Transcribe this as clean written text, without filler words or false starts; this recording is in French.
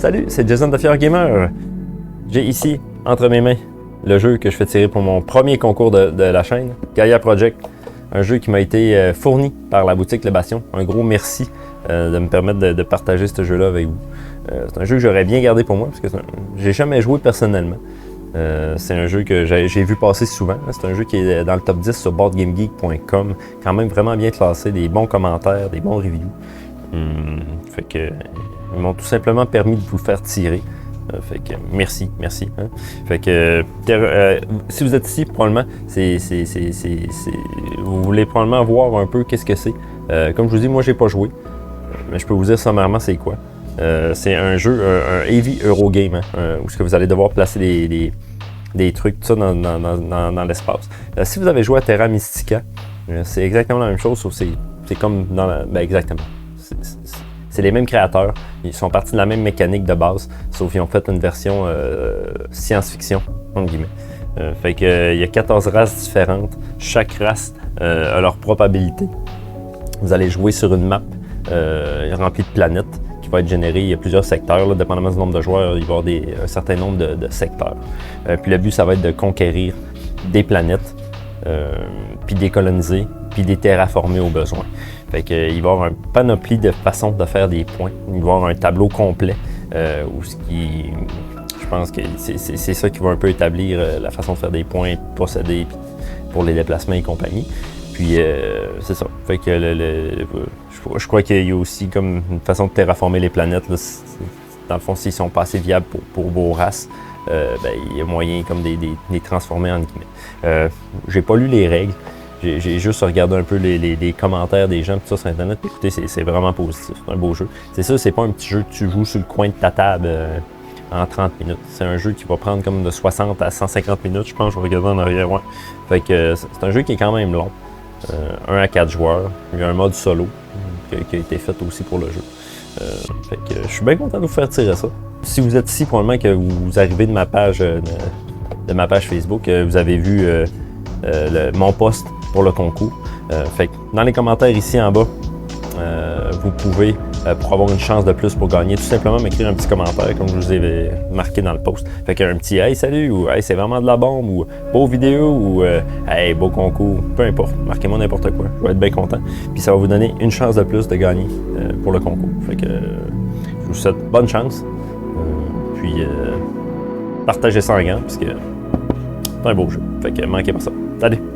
Salut, c'est Jason de Fier Gamer. J'ai ici, entre mes mains, le jeu que je fais tirer pour mon premier concours de la chaîne, Gaia Project. Un jeu qui m'a été fourni par la boutique Le Bastion. Un gros merci de me permettre de partager ce jeu-là avec vous. C'est un jeu que j'aurais bien gardé pour moi, parce que j'ai jamais joué personnellement. C'est un jeu que j'ai vu passer souvent. C'est un jeu qui est dans le top 10 sur boardgamegeek.com. Quand même vraiment bien classé, des bons commentaires, des bons reviews. Fait que ils m'ont tout simplement permis de vous faire tirer. Fait que merci. Hein. Fait que si vous êtes ici, probablement, vous voulez probablement voir un peu qu'est-ce que c'est. Comme je vous dis, moi j'ai pas joué, mais je peux vous dire sommairement c'est quoi. C'est un jeu, un heavy Eurogame, où ce que vous allez devoir placer des trucs, tout ça dans l'espace. Si vous avez joué à Terra Mystica, c'est exactement la même chose, sauf c'est comme dans la... Ben exactement. C'est les mêmes créateurs, ils sont partis de la même mécanique de base, sauf qu'ils ont fait une version science-fiction, entre guillemets. Fait que il y a 14 races différentes, chaque race a leur propre habilité. Vous allez jouer sur une map remplie de planètes qui va être générée, il y a plusieurs secteurs, là, dépendamment du nombre de joueurs, il va y avoir un certain nombre de secteurs. Puis le but, ça va être de conquérir des planètes, puis des coloniser, puis des terraformer au besoin. Fait que, il va y avoir une panoplie de façons de faire des points. Il va y avoir un tableau complet où je pense que c'est ça qui va un peu établir la façon de faire des points, posséder pour les déplacements et compagnie. Puis c'est ça. Fait que je crois qu'il y a aussi comme une façon de terraformer les planètes. Là, dans le fond, s'ils sont pas assez viables pour vos races, il y a moyen comme de les transformer en guillemets. J'ai pas lu les règles. J'ai juste regardé un peu les commentaires des gens tout ça sur Internet. Écoutez, c'est vraiment positif. C'est un beau jeu. C'est ça, c'est pas un petit jeu que tu joues sur le coin de ta table en 30 minutes. C'est un jeu qui va prendre comme de 60 à 150 minutes, je pense. Je vais regarder en arrière. Ouais. Fait que c'est un jeu qui est quand même long. 1 à 4 joueurs. Il y a un mode solo qui a été fait aussi pour le jeu. Fait que je suis bien content de vous faire tirer ça. Si vous êtes ici, probablement que vous arrivez de ma page Facebook, vous avez vu mon post pour le concours. Fait que dans les commentaires ici en bas, vous pouvez, pour avoir une chance de plus pour gagner, tout simplement m'écrire un petit commentaire comme je vous ai marqué dans le post. Fait qu'un petit « Hey, salut » ou « Hey, c'est vraiment de la bombe » ou « Beau vidéo » ou « Hey, beau concours », peu importe. Marquez-moi n'importe quoi. Je vais être bien content. Puis ça va vous donner une chance de plus de gagner pour le concours. Fait que je vous souhaite bonne chance. Puis partagez ça en grand parce que c'est un beau jeu. Fait que manquez pas ça. Salut!